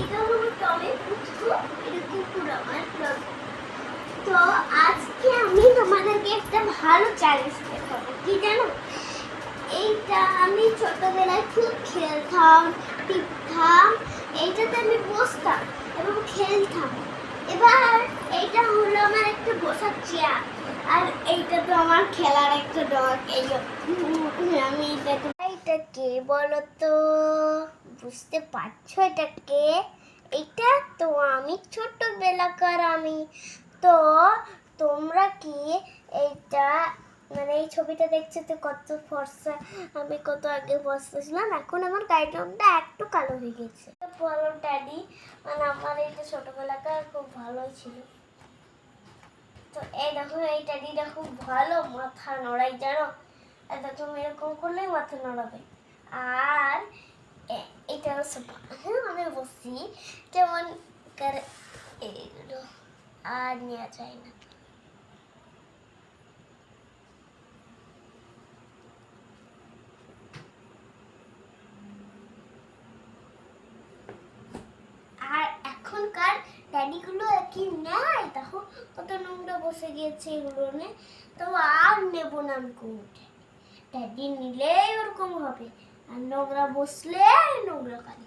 এটা হলো টবে পুচকু, এটা কুকুর আমার ব্লগ। তো আজকে আমি তোমাদেরকে একটা ভালো চ্যালেঞ্জ দেখাবো। কি জানো, এইটা আমি ছোটবেলায় খুব খেলতাম, টিপতাম, এইটাতে আমি বসতাম এবং খেলতাম। এবার এইটা হলো আমার একটা বসার চেয়ার, আর এইটা তো আমার খেলার একটা ডগ। এই আমি এটা কে বলো তো? বুঝতে পারছো এটা কে? এটা তো আমি ছোটবেলাকার আমি। তো তোমরা কি এইটা মানে এই ছবিটা দেখছো তো কত ফর্সা, আমি কত আগে ফর্সা ছিলাম, এখন আমার গায়ের রংটা একটু কালো হয়ে গেছে। বলো ড্যাডি, মানে আমার এইটা ছোটবেলাকার খুব ভালোই ছিল। তো এই দেখো, এই ড্যাডিটা খুব ভালো মাথা নড়াই, জানো? এটা তুমি এরকম করলেই মাথা নড়াবে। আর এটা আমি বসি কেমন করে, এইগুলো আর নেওয়া যায় না। আর এখনকার ড্যাডিগুলো কি নেয়, দেখো কত নোংরা বসে গিয়েছে এগুলো নিয়ে। তো আর নেবো না আমি কোনোটা। ড্যাডি নিলেই ওরকম হবে, আর নোংরা বসলে নোংরা কাজ।